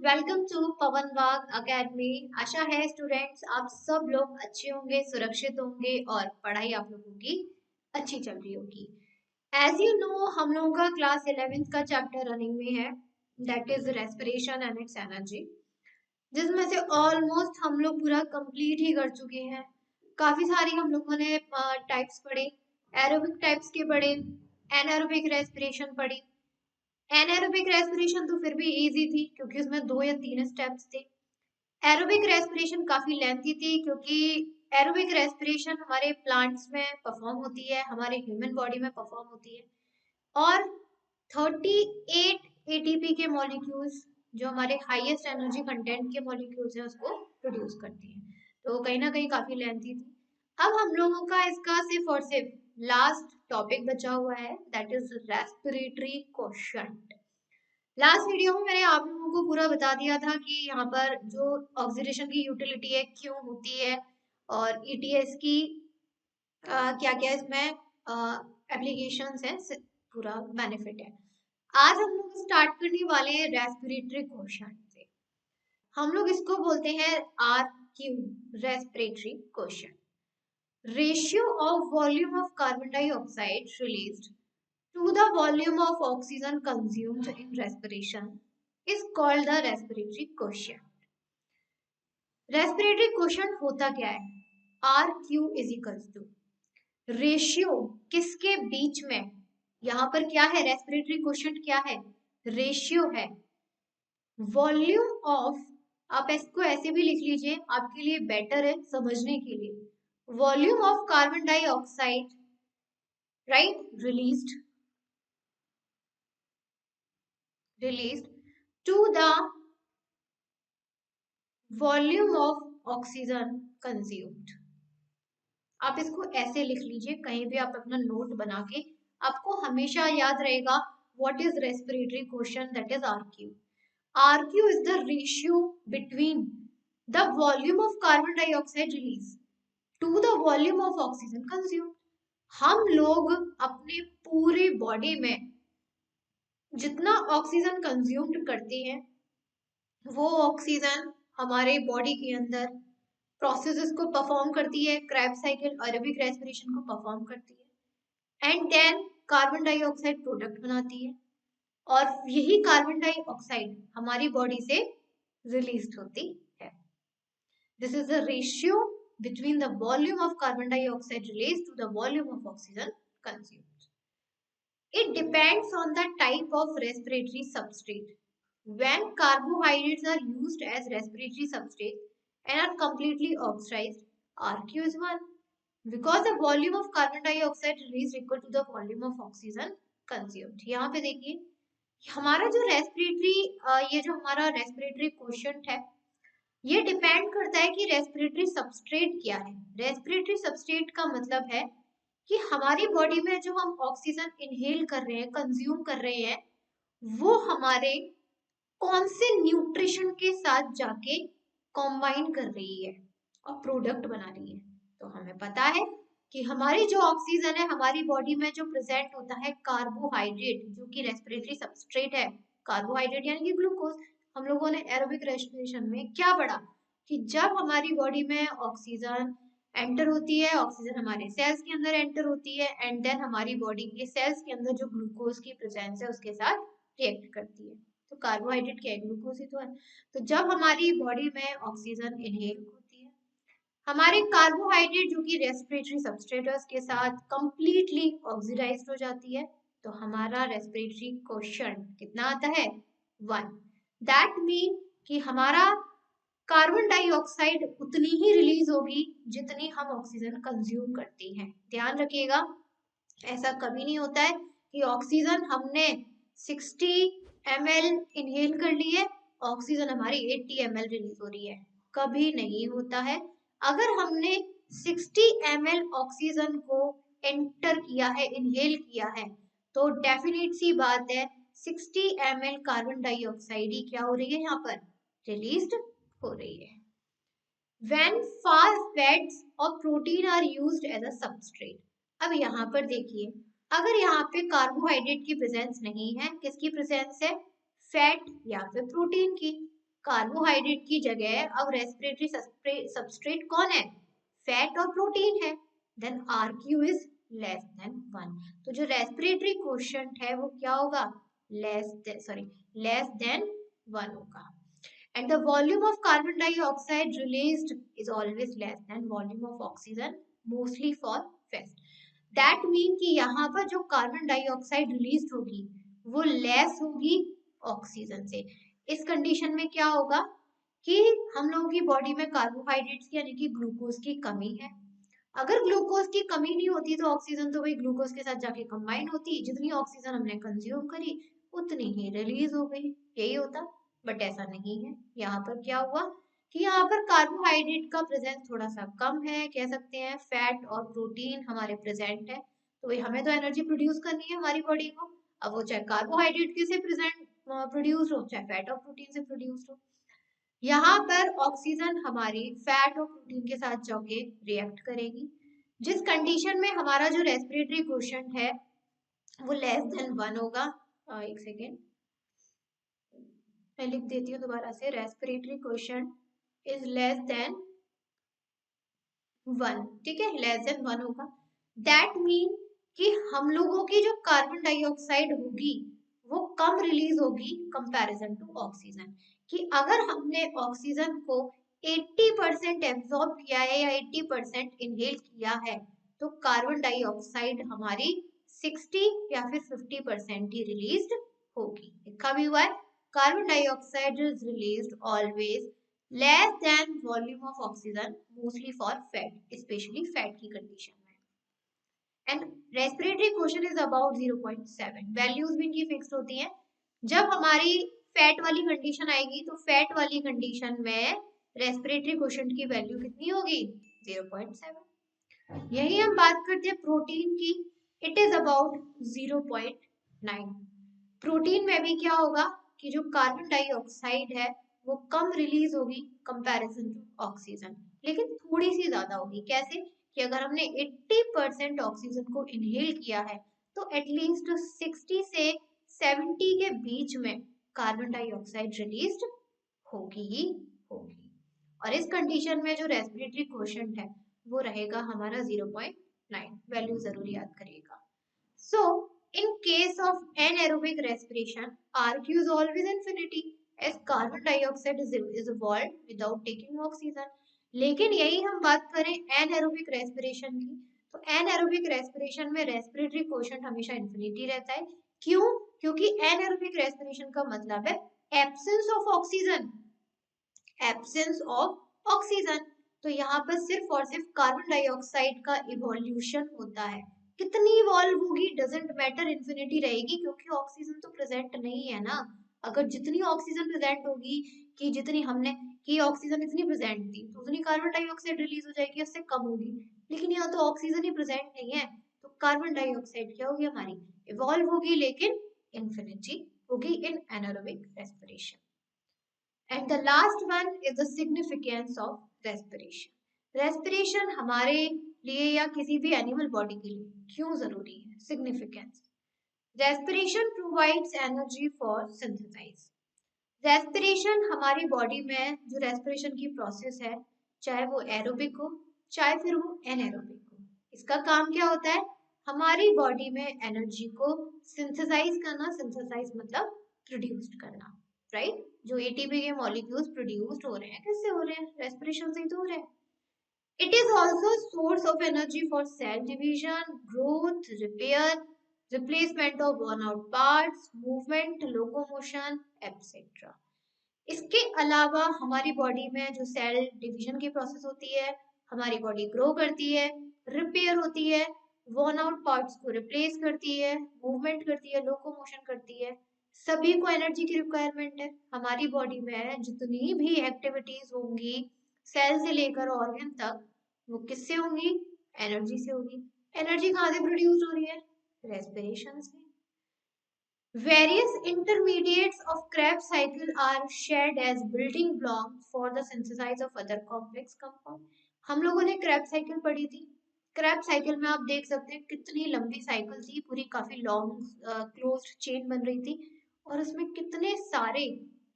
Welcome to पवन वाग academy. आशा है students आप सब लोग अच्छे होंगे, सुरक्षित होंगे और पढ़ाई आप लोगों की अच्छी चल रही होगी। एज यू नो हम लोगों का क्लास 11th का चैप्टर रनिंग में है, that is respiration and it's energy, जिसमें से ऑलमोस्ट हम लोग पूरा कंप्लीट ही कर चुके हैं। काफी सारी हम लोगों ने टाइप्स पढ़े, एरोबिक टाइप्स के पढ़े, एनारोबिक रेस्पिरेशन पढ़ी। एनारोबिक रेस्पिरेशन तो फिर भी इजी थी क्योंकि उसमें 2 या 3 स्टेप्स थे। एरोबिक रेस्पिरेशन काफी लेंथी थी क्योंकि एरोबिक रेस्पिरेशन हमारे प्लांट्स में परफॉर्म होती है, हमारे ह्यूमन बॉडी में परफॉर्म होती है और 38 एटीपी के मॉलिक्यूल्स जो हमारे हाईएस्ट एनर्जी कंटेंट के मॉलिक्यूल्स हैं उसको प्रोड्यूस करती हैं। तो कहीं ना कहीं काफी लेंथी थी। अब हम लोगों का इसका सिर्फ और सिर्फ लास्ट टॉपिक बचा हुआ है, that is respiratory quotient. Last video में मैंने आप लोगों को पूरा बता दिया था कि यहाँ पर जो ऑक्सीडेशन की यूटिलिटी है क्यों होती है और ईटीएस की क्या क्या इसमें एप्लीकेशंस है, पूरा बेनिफिट है। आज हम लोग स्टार्ट करने वाले हैं रेस्पिरेटरी क्वोशंट से। हम लोग इसको बोलते हैं RQ, respiratory quotient. Ratio of volume of carbon dioxide released to the volume of oxygen consumed in respiration is called the respiratory quotient. Respiratory quotient होता क्या है? RQ is equals to ratio किसके बीच में, यहाँ पर क्या है, रेस्पिरेटरी क्वोशंट क्या है, रेशियो है वॉल्यूम ऑफ, आप इसको ऐसे भी लिख लीजिए आपके लिए बेटर है समझने के लिए, volume of carbon dioxide right released to the volume of oxygen consumed। आप इसको ऐसे लिख लीजिए, कहीं भी आप अपना नोट बना के, आपको हमेशा याद रहेगा what is respiratory quotient, that is RQ। RQ is the ratio between the volume of carbon dioxide release to the volume of oxygen consumed। हम लोग अपने पूरे बॉडी में जितना ऑक्सीजन कंज्यूम्ड करते हैं वो ऑक्सीजन हमारे बॉडी के अंदर प्रोसेसेस को परफॉर्म करती है, क्रेब्स साइकिल एरोबिक रेस्पिरेशन को परफॉर्म करती है and then carbon dioxide product बनाती है और यही कार्बन डाइऑक्साइड हमारी बॉडी से रिलीज होती है। This is the ratio between the volume of carbon dioxide release to the volume of oxygen consumed. It depends on the type of respiratory substrate. When carbohydrates are used as respiratory substrate and are completely oxidized, RQ is 1 because the volume of carbon dioxide released equal to the volume of oxygen consumed। यहाँ पे देखिए हमारा जो ये जो हमारा respiratory quotient है ये डिपेंड करता है कि रेस्पिरेटरी सबस्ट्रेट क्या है। रेस्पिरेटरी सबस्ट्रेट का मतलब है कि हमारी बॉडी में जो हम ऑक्सीजन इनहेल कर रहे हैं, कंज्यूम कर रहे हैं, वो हमारे कौन से न्यूट्रिशन के साथ जाके कॉम्बाइन कर रही है और प्रोडक्ट बना रही है। तो हमें पता है कि हमारी जो ऑक्सीजन है हमारी बॉडी में जो प्रेजेंट होता है कार्बोहाइड्रेट, जो कि रेस्पिरेटरी सबस्ट्रेट है, कार्बोहाइड्रेट यानी कि ग्लूकोज। हम लोगों ने एरोबिक रेस्पिरेशन में क्या पढ़ा कि जब हमारी बॉडी में ऑक्सीजन एंटर होती है, ऑक्सीजन हमारे सेल्स के अंदर एंटर होती है एंड देन हमारी बॉडी के सेल्स के अंदर जो ग्लूकोज की प्रेजेंस है उसके साथ रिएक्ट करती है। तो कार्बोहाइड्रेट क्या है, ग्लूकोज ही तो है। तो जब हमारी बॉडी में ऑक्सीजन इनहेल होती है, हमारे कार्बोहाइड्रेट जो कि रेस्पिरेटरी सबस्ट्रेट है उसके साथ कंप्लीटली ऑक्सीडाइज्ड हो जाती है, तो हमारा रेस्पिरेटरी क्वोशंट कितना आता है, 1। दैट मीन कि हमारा कार्बन डाइऑक्साइड उतनी ही रिलीज होगी जितनी हम ऑक्सीजन कंज्यूम करते हैं। ध्यान रखिएगा ऐसा कभी नहीं होता है कि ऑक्सीजन हमने 60 ml इनहेल कर ली है, ऑक्सीजन हमारी 80 ml रिलीज हो रही है, कभी नहीं होता है। अगर हमने 60 ml ऑक्सीजन को एंटर किया है, इनहेल किया है, तो डेफिनेट सी बात है 60 ml कार्बन डाइऑक्साइड ही क्या हो रही है, यहाँ पर रिलीज्ड हो रही है। When fats और protein are used as a substrate. अब यहाँ पर देखिए अगर यहाँ पे कार्बोहाइड्रेट की प्रेजेंस नहीं है, किसकी प्रेजेंस है, फैट या फिर प्रोटीन की, कार्बोहाइड्रेट की जगह अब रेस्पिरेटरी सबस्ट्रेट कौन है? फैट और प्रोटीन है। Then RQ is less than 1। तो जो रेस्पिरेटरी कोशेंट है वो क्या होगा? लेस देन 1 होगा। And the volume of carbon dioxide released is always less than volume of oxygen, mostly for fast. That mean कि यहाँ पर जो कार्बन डाइऑक्साइड रिलीज होगी वो लेस होगी ऑक्सीजन से। इस कंडीशन में क्या होगा कि हम लोगों की बॉडी में कार्बोहाइड्रेट्स यानी कि ग्लूकोज की कमी है। अगर ग्लूकोज की कमी नहीं होती तो ऑक्सीजन तो वही ग्लूकोज के साथ जाके कंबाइन होती, जितनी ऑक्सीजन हमने कंज्यूम करी उतनी ही रिलीज हो गई, यही होता। बट ऐसा नहीं है। यहाँ पर क्या हुआ कि यहाँ पर कार्बोहाइड्रेट का प्रेजेंस थोड़ा सा कम है, कह सकते हैं फैट और प्रोटीन हमारे प्रेजेंट है। तो वही हमें तो एनर्जी प्रोड्यूस करनी है हमारी बॉडी को, अब वो चाहे कार्बोहाइड्रेट के से प्रोड्यूस हो चाहे फैट और प्रोटीन से प्रोड्यूस हो। यहाँ पर ऑक्सीजन हमारी फैट और प्रोटीन के साथ जाके रिएक्ट करेगी, जिस कंडीशन में हमारा जो रेस्पिरेटरी क्वोशिएंट है वो लेस देन 1 होगा। एक सेकेंड मैं लिख देती हूँ दोबारा से, respiratory quotient is less than 1, ठीक है, लेस देन 1 होगा। दैट मीन कि हम लोगों की जो कार्बन डाइऑक्साइड होगी वो कम रिलीज होगी कंपैरिजन टू ऑक्सीजन। कि अगर हमने ऑक्सीजन को 80% एब्जॉर्ब किया है या 80% इनहेल किया है तो कार्बन डाइऑक्साइड हमारी 60 या फिर 50% ही रिलीज होगी। लिखा भी हुआ है, carbon dioxide is released always less than volume of oxygen, mostly for fat, especially fat की condition में। And respiratory quotient is about 0.7, values भी इनकी फिक्स होती हैं। जब हमारी फैट वाली कंडीशन आएगी तो फैट वाली कंडीशन में रेस्पिरेटरी क्वोशिएंट की वैल्यू कितनी होगी? 0.7। यही हम बात करते हैं प्रोटीन की, इट इज अबाउट 0.9। प्रोटीन में भी क्या होगा कि जो कार्बन डाइऑक्साइड है वो कम रिलीज होगी कंपैरिजन टू ऑक्सीजन, लेकिन थोड़ी सी ज्यादा होगी। कैसे कि अगर हमने 80% ऑक्सीजन को इनहेल किया है तो एटलीस्ट 60 से 70 के बीच में कार्बन डाइऑक्साइड रिलीज होगी ही होगी। और इस कंडीशन में जो रेस्पिरेटरी क्वोशिएंट है वो रहेगा हमारा 0.9, वैल्यू जरूर याद करिएगा। सो in case of anaerobic respiration, RQ is always infinity as carbon dioxide is evolved without taking oxygen. लेकिन यही हम बात करें एनएरोबिक रेस्पिरेशन की, तो एनएरोबिक रेस्पिरेशन में रेस्पिरेटरी क्वोशिएंट हमेशा इन्फिनिटी रहता है। क्यों? क्योंकि एनएरोबिक रेस्पिरेशन का मतलब है absence of oxygen, absence of oxygen. तो यहाँ पर सिर्फ और सिर्फ कार्बन डाइऑक्साइड का इवोल्यूशन होता है। कितनी इवॉल्व होगी डजेंट मैटर, इन्फिनिटी रहेगी, क्योंकि ऑक्सीजन तो प्रेजेंट नहीं है ना। अगर जितनी ऑक्सीजन प्रेजेंट होगी कि जितनी हमने की ऑक्सीजन इतनी प्रेजेंट थी तो उतनी कार्बन डाइऑक्साइड रिलीज हो जाएगी, उससे कम होगी। लेकिन यहाँ तो ऑक्सीजन ही प्रेजेंट नहीं है, तो कार्बन डाइऑक्साइड क्या होगी हमारी? इवॉल्व होगी, लेकिन इन्फिनिटी होगी इन anaerobic respiration. And the last one is the significance of respiration. Respiration हमारे लिए या किसी भी एनिमल बॉडी के लिए क्यों जरूरी है? Significance, respiration provides energy for synthesise. Respiration हमारी बॉडी में जो रेस्पिरेशन की प्रोसेस है, चाहे वो एरोबिक हो चाहे फिर वो एनएरोबिक हो, इसका काम क्या होता है? हमारी बॉडी में एनर्जी को सिंथेसाइज करना, सिंथेसाइज मतलब प्रोड्यूस करना, राइट? जो एटीपी के मॉलिक्यूल्स प्रोड्यूस्ड हो रहे हैं, किससे हो रहे हैं? रेस्पिरेशन से ही तो हो रहे हैं। It is also source of energy for cell division, growth, repair, replacement of worn out parts, movement, locomotion, etc. इसके अलावा हमारी बॉडी में जो सेल डिवीजन की प्रोसेस होती है, हमारी बॉडी ग्रो करती है, रिपेयर होती है, वर्न आउट पार्ट्स को रिप्लेस करती है, मूवमेंट करती है, लोकोमोशन करती है, सभी को एनर्जी की रिक्वायरमेंट है। हमारी बॉडी में जितनी भी एक्टिविटीज होंगी सेल से लेकर ऑर्गन तक, वो किससे होंगी? एनर्जी से होगी। एनर्जी कहाँ से प्रोड्यूस हो रही है? रेस्पिरेशन से। Various intermediates of Krebs cycle are shared as building block for the synthesis of other complex compound. हम लोगों ने Krebs cycle पढ़ी थी। Krebs cycle में आप देख सकते हैं कितनी लंबी साइकिल थी, पूरी काफी लॉन्ग क्लोज्ड चेन बन रही थी, और उसमें कितने सारे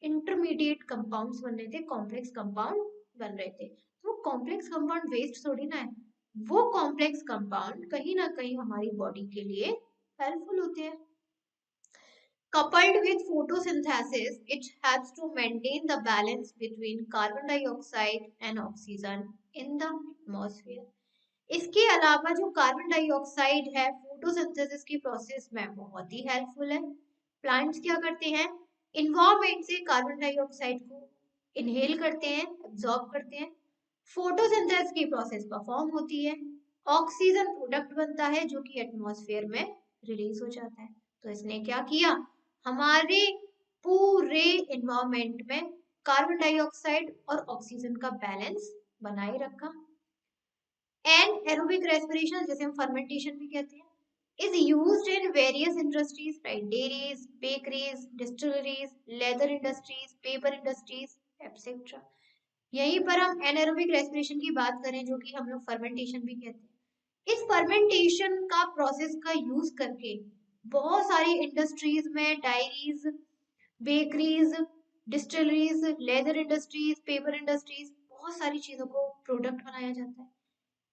इंटरमीडिएट कंपाउंड्स बन रहे थे, कॉम्प्लेक्स कंपाउंड बन रहे थे। तो कॉम्प्लेक्स कंपाउंड वेस्ट थोड़ी ना है, वो कॉम्प्लेक्स कंपाउंड कहीं ना कहीं हमारी बॉडी के लिए हेल्पफुल होते हैं। Coupled with photosynthesis, it helps to maintain the balance between carbon dioxide and oxygen in the atmosphere. इसके अलावा जो कार्बन डाइऑक्साइड है फोटोसिंथेसिस की प्रोसेस में बहुत ही हेल्पफुल है। प्लांट्स क्या करते हैं, इन्वायरमेंट से कार्बन डाइऑक्साइड को इनहेल करते हैं, एब्जॉर्ब करते हैं, फोटोसिंथेसिस की प्रोसेस परफॉर्म होती है, ऑक्सीजन प्रोडक्ट बनता है जो कि एटमॉस्फेयर में रिलीज हो जाता है। तो इसने क्या किया, हमारे पूरे इन्वायरमेंट में कार्बन डाइऑक्साइड और ऑक्सीजन का बैलेंस बनाए रखा। एंड एरोबिक रेस्पिरेशन, जैसे हम फर्मेंटेशन भी कहते हैं, is used in various industries, right? Dairies, bakeries, distilleries, leather industries, paper industries, etc. यहीं पर हम एनारोबिक रेस्पिरेशन की बात करें, जो कि हम लोग फर्मेंटेशन भी कहते हैं। इस फर्मेंटेशन का प्रोसेस का यूज करके बहुत सारी इंडस्ट्रीज में, diaries, bakeries, distilleries, leather industries, paper industries, बहुत सारी चीजों को प्रोडक्ट बनाया जाता है।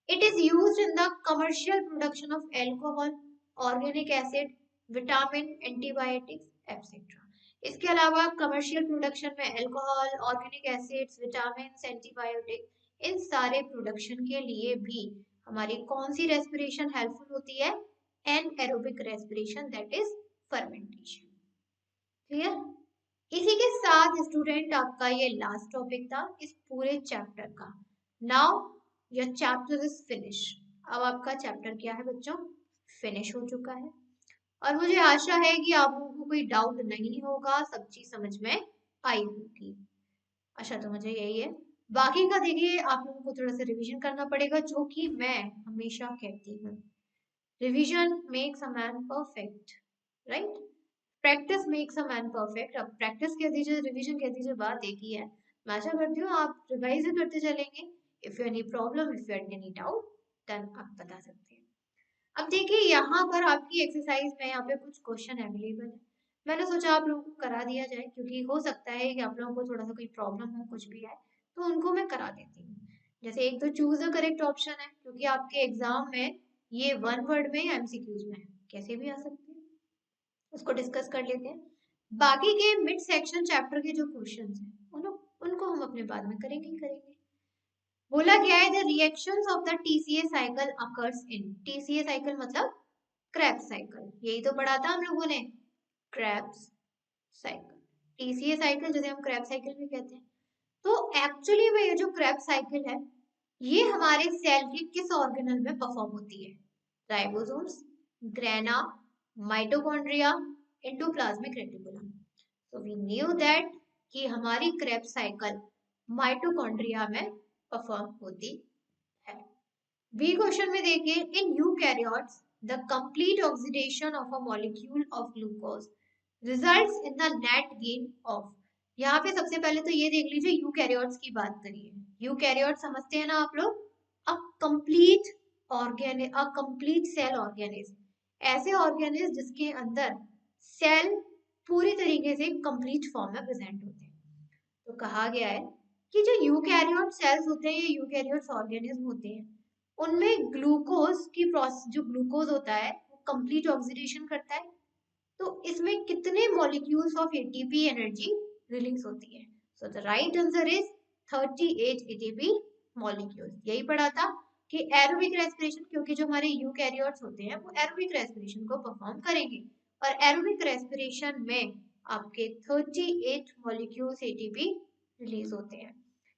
It is used in the commercial production of alcohol, organic acid, vitamin, antibiotics, etc. इसके अलावा कमर्शियल प्रोडक्शन में alcohol, organic acids, vitamin, antibiotic, इन सारे प्रोडक्शन के लिए भी हमारी कौन सी रेस्पिरेशन हेल्पफुल होती है, anaerobic respiration, that is fermentation. Clear? इसी के साथ स्टूडेंट आपका ये लास्ट टॉपिक था इस पूरे चैप्टर का। Now your chapter is finish. अब आपका चैप्टर क्या है बच्चों, फिनिश हो चुका है। और मुझे आशा है कि आप लोगों को कोई डाउट नहीं होगा, सब चीज समझ में आई होगी। आशा तो मुझे यही है। बाकी का देखिए आप लोगों को थोड़ा सा रिवीजन करना पड़ेगा, जो कि मैं हमेशा कहती हूँ, revision makes a man perfect, right? Practice makes a man perfect. अब प्रैक्टिस कह दीजिए, रिवीजन कह दीजिए, बात एक ही है। मैं आशा करती हूँ आप रिवाइज ही करते चलेंगे। If you any problem, if you any doubt, then आप बता सकते हैं। अब देखिए यहाँ पर आपकी एक्सरसाइज में यहाँ पे कुछ क्वेश्चन अवेलेबल है। मैंने सोचा आप लोगों को करा दिया जाए, क्योंकि हो सकता है कि आप लोगों को थोड़ा सा कोई प्रॉब्लम हो, कुछ भी है, तो उनको मैं करा देती हूँ। जैसे एक तो चूज द करेक्ट ऑप्शन है, क्योंकि आपके एग्जाम में ये वन वर्ड में या एमसीक्यूज में कैसे भी आ सकते हैं, उसको डिस्कस कर लेते हैं। बाकी के मिड सेक्शन चैप्टर के जो क्वेश्चंस हैं उनको हम अपने बाद में करेंगे ही करेंगे। बोला गया है the reactions of the TCA cycle occurs in, TCA cycle मतलब क्रेब्स साइकिल, यही तो पढ़ा था हम लोगों ने, क्रेब्स साइकिल, टीसीए साइकिल जिसे हम क्रेब साइकिल भी कहते हैं। तो एक्चुअली में ये जो क्रेब साइकिल है, ये हमारे सेल के किस ऑर्गेनल में परफॉर्म होती है, ribosomes, grana, mitochondria, endoplasmic reticulum. तो वी न्यू दैट कि हमारी क्रेब साइकिल माइटोकॉन्ड्रिया में परफॉर्म होती है। बी क्वेश्चन में देखिए, in eukaryotes the complete oxidation of a molecule of glucose results in the net gain of. यहाँ पे सबसे पहले तो ये देख लीजिए, यूकैरियोट्स की बात करिए। यूकैरियोट समझते हैं ना आप लोग, a complete organism, a complete cell organism, ऐसे ऑर्गेनिज जिसके अंदर सेल पूरी तरीके से कंप्लीट फॉर्म में प्रेजेंट होते हैं। तो कहा गया है कि जो यूकैरियोट सेल्स होते हैं, ये यूकैरियोट्स ऑर्गेनिज्म होते हैं, उनमें ग्लूकोज की प्रोसेस, जो ग्लूकोज होता है वो कंप्लीट ऑक्सीडेशन करता है। तो इसमें कितने molecules of ATP energy release होती है? So the right answer is 38 ATP molecules. यही पढ़ा था कि एरोबिक रेस्पिरेशन, क्योंकि जो हमारे यूकैरियोट्स होते हैं वो एरोबिक रेस्पिरेशन को परफॉर्म करेंगे, और एरोबिक रेस्पिरेशन में आपके 38 मॉलिक्यूल्स एटीपी रिलीज होते हैं।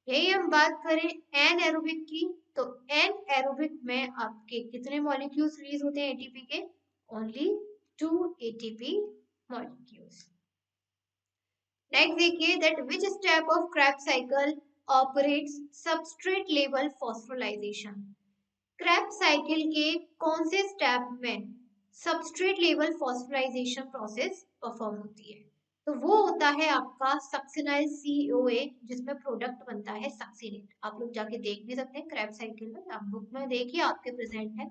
यही हम बात करें एन एरोबिक की, तो एन एरोबिक में आपके कितने मॉलिक्यूल्स रिलीज होते हैं एटीपी के? Only 2 ATP molecules. Next देखिए, that which step of Krebs cycle operates substrate level phosphorylation. Krebs cycle के कौन से स्टेप में substrate level phosphorylation process perform होती है? तो वो होता है आपका सक्सिनाइल CoA, जिसमें प्रोडक्ट बनता है सक्सिनेट। आप लोग जाके देख भी सकते हैं क्रेब साइकिल में, आप बुक में देखिए, आपके प्रेजेंट है,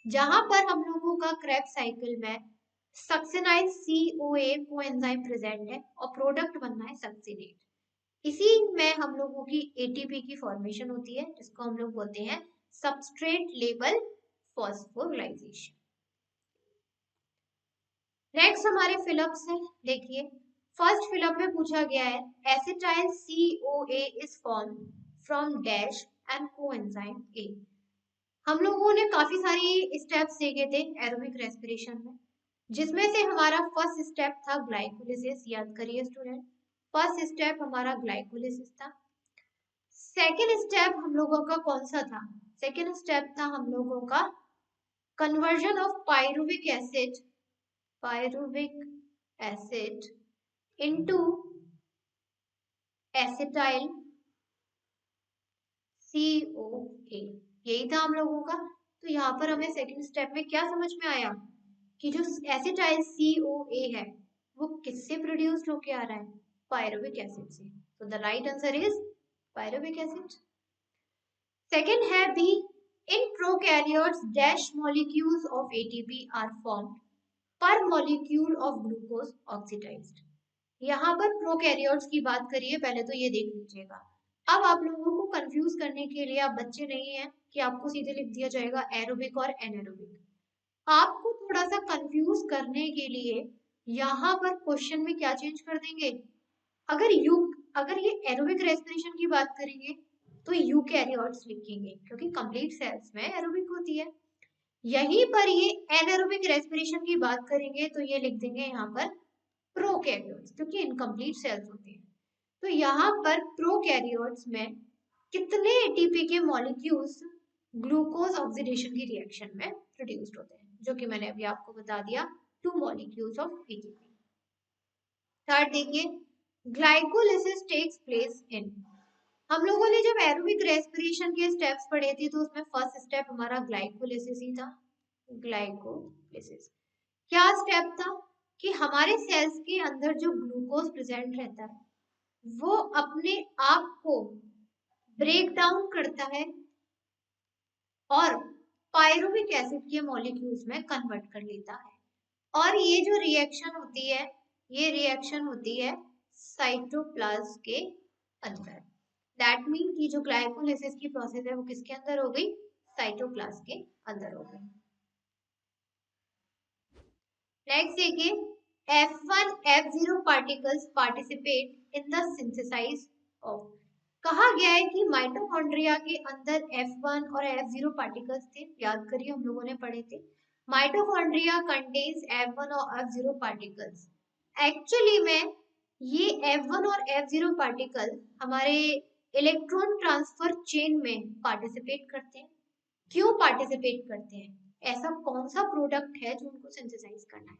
जहां पर हम लोगों का क्रेब साइकिल में सक्सिनाइल CoA कोएंजाइम प्रेजेंट है और प्रोडक्ट बनना है सक्सिनेट। इसी में हम लोगों की एटीपी की फॉर्मेशन होती है जिसको हम लोग बोलते हैं सबस्ट्रेट लेवल फॉस्फोराइलेशन। नेक्स्ट हमारे फिलअप्स है, देखिए फर्स्ट फिलअप में पूछा गया है acetyl CoA is form from dash and coenzyme A। हम लोगों ने काफी सारी स्टेप्स देखे थे एरोबिक रेस्पिरेशन में, जिसमें से हमारा फर्स्ट स्टेप था ग्लाइकोलिसिस। याद करिए स्टूडेंट, फर्स्ट स्टेप हमारा ग्लाइकोलिसिस था। सेकेंड स्टेप हम लोगों का कौन सा था? सेकेंड स्टेप था हम लोगों का conversion of pyruvic acid into acetyl CoA। यही था हम लोगों का। तो यहाँ पर हमें सेकेंड स्टेप में क्या समझ में आया कि जो एसिटाइल CoA है वो किससे प्रोड्यूस्ड होके आ रहा है? पायरुविक एसिड से। तो the right answer is pyruvic acid. Second है B, in prokaryotes dash molecules of ATP are formed per molecule of glucose oxidised. यहाँ पर प्रोकैरियोट्स की बात करिए, पहले तो ये देख लीजिएगा। अब आप लोगों को कंफ्यूज करने के लिए, आप बच्चे नहीं हैं कि आपको सीधे लिख दिया जाएगा एरोबिक और एनारोबिक। आपको थोड़ा सा कंफ्यूज करने के लिए यहाँ पर क्वेश्चन में क्या चेंज कर देंगे, अगर ये एरोबिक रेस्पिरेशन की बात करेंगे तो यूकैरियोट्स लिखेंगे क्योंकि कंप्लीट सेल्स में एरोबिक होती है। यहीं पर ये एनारोबिक रेस्पिरेशन की बात करेंगे तो ये लिख देंगे यहाँ पर प्रोकैरियोट्स क्योंकि इनकम्प्लीट सेल्स होते हैं। तो यहाँ पर प्रोकैरियोट्स में कितने एटीपी के मॉलिक्यूल्स ग्लूकोज ऑक्सीडेशन की रिएक्शन में प्रोड्यूस्ड होते हैं, जो कि मैंने अभी आपको बता दिया 2 मॉलिक्यूल्स ऑफ एटीपी। थर्ड देखिए, ग्लाइकोलिसिस टेक्स प्लेस इन। हम लोगों ने जब एरोबिक रेस्पिरेशन के स्टेप्स पढ़े थे तो उसमें फर्स्ट स्टेप हमारा ग्लाइकोलिसिस ही था। ग्लाइकोलिसिस क्या स्टेप था कि हमारे सेल्स के अंदर जो ग्लूकोज प्रेजेंट रहता है वो अपने आप को ब्रेक डाउन करता है और पायरुविक एसिड के मॉलिक्यूल्स में कन्वर्ट कर लेता है। और ये जो रिएक्शन होती है, ये रिएक्शन होती है साइटोप्लाज्म के अंदर। दैट मीन कि जो ग्लाइकोलिसिस की प्रोसेस है वो किसके अंदर हो गई? साइटोप्लाज्म के अंदर हो गई। नेक्स्ट देखिए, F1 F0 particles participate in the synthesise of. कहा गया है कि माइटोकॉन्ड्रिया के अंदर F1 और F0 पार्टिकल्स थे। याद करिए हम लोगों ने पढ़े थे माइटोकॉन्ड्रिया कंटेन्स F1 और F0 पार्टिकल्स। एक्चुअली में ये F1 और F0 पार्टिकल हमारे इलेक्ट्रॉन ट्रांसफर चेन में पार्टिसिपेट करते हैं। क्यों पार्टिसिपेट करते हैं? ऐसा कौन सा प्रोडक्ट है जो उनको सिंथेसाइज करना है?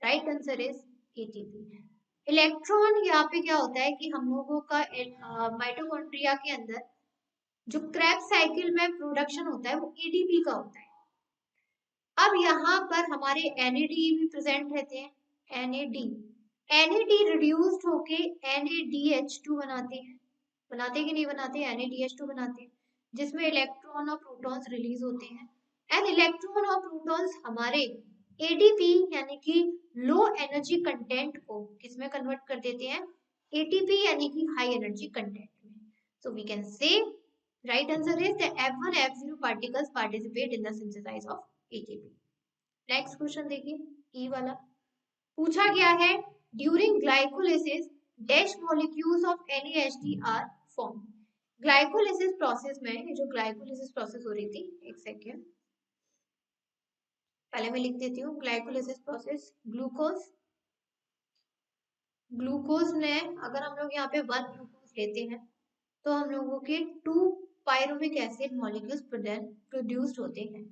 Right answer is ATP. Electron यहाँ पे क्या होता है कि हम लोगों का माइटोकॉन्ड्रिया के अंदर जो क्रेब्स साइकिल में प्रोडक्शन होता है वो एटीपी का होता है। अब यहाँ पर हमारे NAD भी प्रेजेंट रहते हैं। NAD रिड्यूस्ड होके NADH2 बनाते कि नहीं बनाते? NADH2 बनाते हैं, जिसमें इलेक्ट्रॉन और प्रोटॉन्स रिलीज होते हैं। एंड इलेक्ट्रॉन और प्रोटॉन्स हमारे ADP यानी कि लो एनर्जी कंटेंट को किसमें कन्वर्ट कर देते हैं? ATP यानी कि हाई एनर्जी कंटेंट में। So we can say right answer is the F1 F0 particles participate in the synthesis of ATP। Next question देखिए, ई वाला पूछा गया है during glycolysis dash molecules of NASD are form. Glycolysis process में, जो glycolysis process हो रही थी, एक सेकेंड पहले मैं लिख देती हूँ। ग्लाइकोलिसिस प्रोसेस, ग्लूकोज ने, अगर हम लोग यहाँ पे 1 ग्लूकोज लेते हैं तो हम लोगों के 2 पायरुविक एसिड मॉलिक्यूल्स प्रोड्यूस्ड होते हैं।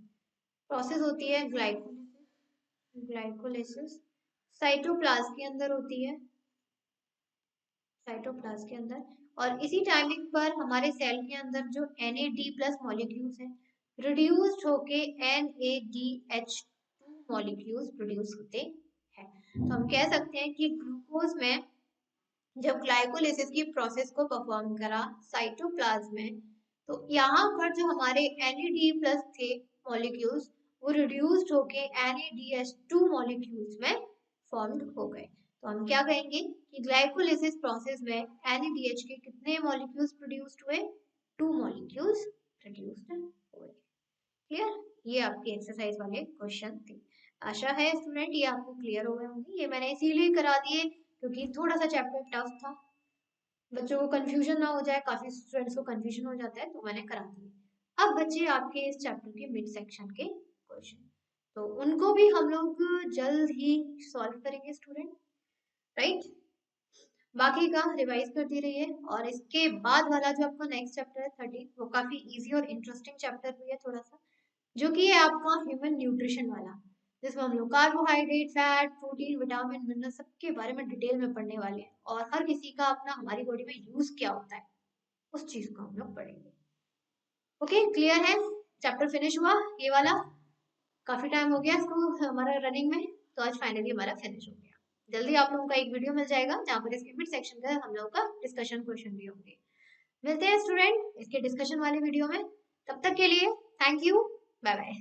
प्रोसेस होती है ग्लाइकोलिसिस साइटोप्लाज्म के अंदर होती है, साइटोप्लाज्म के अंदर। और इसी टाइमिंग पर हमारे सेल के अंदर जो NAD+ मॉलिक्यूल्स हैं रिड्यूस्ड होके NADH2 मॉलिक्यूल्स प्रोड्यूस होते हैं। तो हम कह सकते हैं कि ग्लूकोज में जब ग्लाइकोलिसिस की प्रोसेस को परफॉर्म करा साइटोप्लाज्म में, तो यहाँ पर जो हमारे NAD+ थे मॉलिक्यूल्स वो रिड्यूस्ड होके NADH2 मॉलिक्यूल्स में फॉर्म्ड हो गए। तो हम क्या कहेंगे कि ग्लाइकोलिसिस प्रोसेस में NADH के कितने मॉलिक्यूल्स प्रोड्यूस्ड हुए? 2 मॉलिक्यूल्स प्रोड्यूस्ड हुए। क्लियर? ये आपकी एक्सरसाइज वाले क्वेश्चन थे। आशा है स्टूडेंट ये आपको क्लियर हो गए होंगे। ये मैंने इसीलिए करा दिए क्योंकि थोड़ा सा चैप्टर टफ था, बच्चों को कंफ्यूजन ना हो जाए, काफी स्टूडेंट्स को कंफ्यूजन हो जाता है, तो मैंने करा दिए। अब बच्चे आपके इस चैप्टर के मिड सेक्शन के क्वेश्चन, तो उनको भी हम लोग जल्द ही सॉल्व करेंगे स्टूडेंट, राइट? बाकी का रिवाइज करती रहिए। और इसके बाद वाला जो आपका नेक्स्ट चैप्टर है 13, वो काफी इजी और इंटरेस्टिंग चैप्टर भी है थोड़ा सा, जो कि है आपका ह्यूमन न्यूट्रिशन वाला, जिसमें हम लोग carbohydrate, fat, protein, vitamin, mineral सबके बारे में डिटेल में पढ़ने वाले हैं, और हर किसी का अपना हमारी बॉडी में यूज क्या होता है उस चीज को हम लोग पढ़ेंगे। ओके, क्लियर है? चैप्टर फिनिश हुआ ये वाला। काफी टाइम हो गया इसको हमारा रनिंग में, तो आज फाइनली हमारा फिनिश हो गया। जल्दी आप लोगों का एक वीडियो मिल जाएगा जहाँ पर इसके मिड सेक्शन का हम लोगों का डिस्कशन क्वेश्चन भी होंगे। मिलते हैं स्टूडेंट इसके डिस्कशन वाले वीडियो में, तब तक के लिए थैंक यू, बाय बाय।